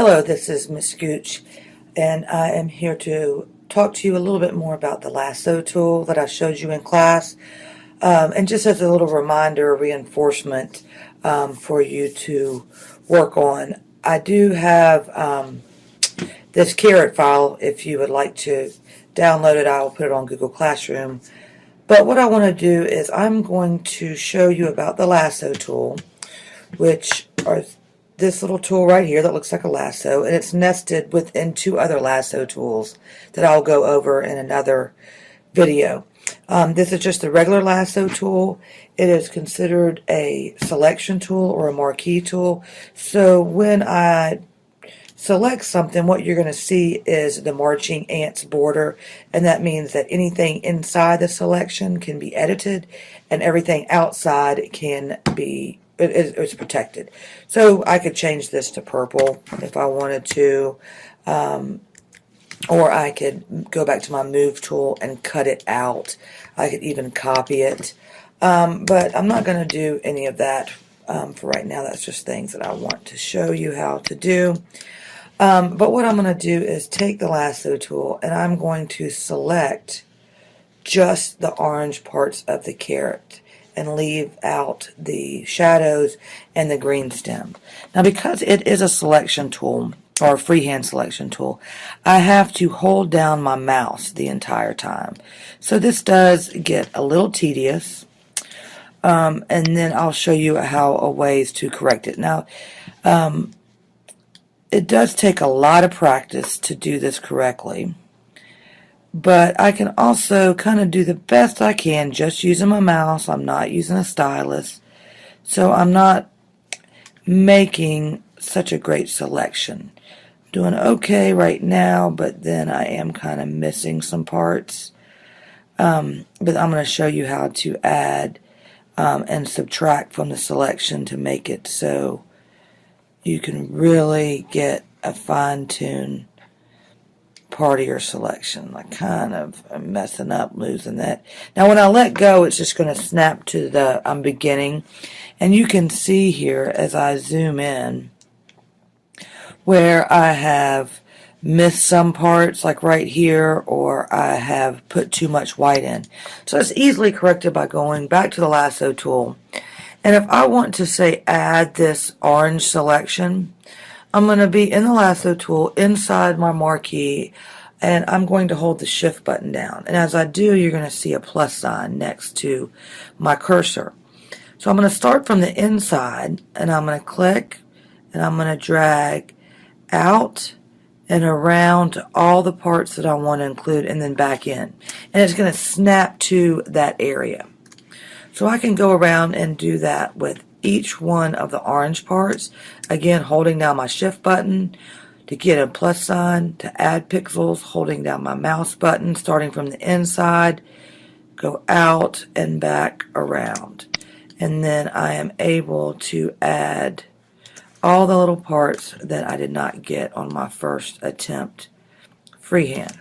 Hello, this is Miss Gooch, and I am here to talk to you a little bit more about the Lasso tool that I showed you in class, and just as a little reminder, reinforcement for you to work on. I do have this carrot file. If you would like to download it, I will put it on Google Classroom. But what I want to do is I'm going to show you about the Lasso tool, which are this little tool right here that looks like a lasso, and it's nested within two other lasso tools that I'll go over in another video. This is just a regular lasso tool. It is considered a selection tool or a marquee tool. So when I select something, what you're going to see is the marching ants border, and that means that anything inside the selection can be edited and everything outside can be it's protected. So I could change this to purple if I wanted to, or I could go back to my move tool and cut it out. I could even copy it, but I'm not going to do any of that for right now. That's just things that I want to show you how to do. But what I'm going to do is take the lasso tool and I'm going to select just the orange parts of the carrot and leave out the shadows and the green stem. Now, because it is a selection tool or a freehand selection tool, I have to hold down my mouse the entire time. So this does get a little tedious, and then I'll show you how ways to correct it. Now, it does take a lot of practice to do this correctly. But I can also kind of do the best I can just using my mouse. I'm not using a stylus. So I'm not making such a great selection. I'm doing okay right now, but then I am kind of missing some parts. But I'm going to show you how to add and subtract from the selection to make it so you can really get a fine-tuned part of your selection. I kind of am messing up, losing that. Now when I let go, it's just going to snap to the beginning, and you can see here as I zoom in where I have missed some parts, like right here, or I have put too much white in. So it's easily corrected by going back to the lasso tool, and if I want to say add this orange selection, I'm going to be in the lasso tool inside my marquee, and I'm going to hold the shift button down. And as I do, you're going to see a plus sign next to my cursor. So I'm going to start from the inside, and I'm going to click, and I'm going to drag out and around to all the parts that I want to include, and then back in. And it's going to snap to that area. So I can go around and do that with each one of the orange parts, again holding down my shift button to get a plus sign, to add pixels, holding down my mouse button, starting from the inside, go out and back around. And then I am able to add all the little parts that I did not get on my first attempt freehand.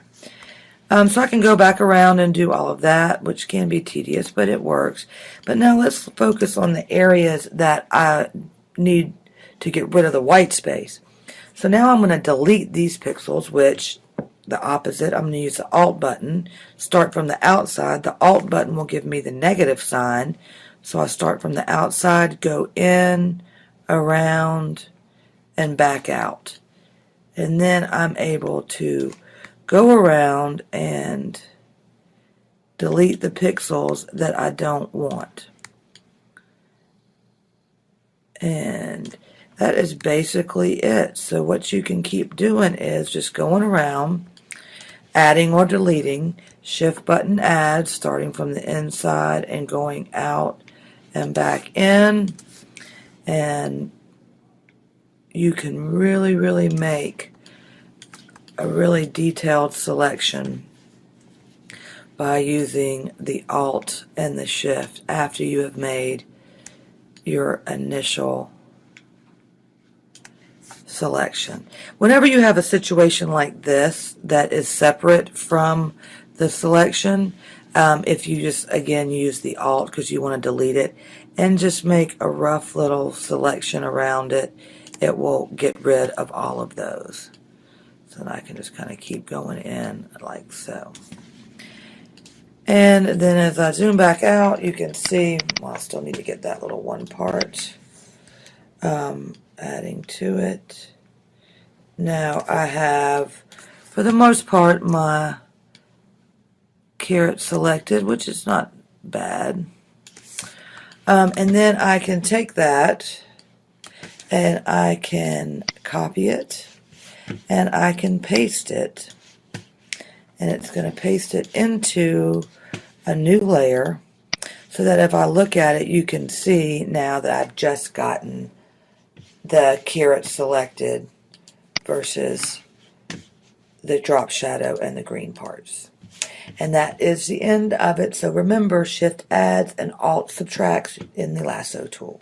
So I can go back around and do all of that, which can be tedious, but it works. But now let's focus on the areas that I need to get rid of the white space. So now I'm going to delete these pixels, which the opposite, I'm going to use the Alt button. Start from the outside. The Alt button will give me the negative sign. So I start from the outside, go in, around, and back out. And then I'm able to go around and delete the pixels that I don't want. And that is basically it. So what you can keep doing is just going around, adding or deleting, shift button add, starting from the inside and going out and back in. And you can really make a really detailed selection by using the Alt and the Shift after you have made your initial selection. Whenever you have a situation like this that is separate from the selection, if you just again use the Alt because you want to delete it and just make a rough little selection around it, it will get rid of all of those. So then I can just kind of keep going in like so. And then as I zoom back out, you can see, well, I still need to get that little one part adding to it. Now I have, for the most part, my carrot selected, which is not bad. And then I can take that and I can copy it and I can paste it. And it's going to paste it into a new layer so that if I look at it, you can see now that I've just gotten the carrot selected versus the drop shadow and the green parts. And that is the end of it. So remember, Shift adds and Alt subtracts in the Lasso tool.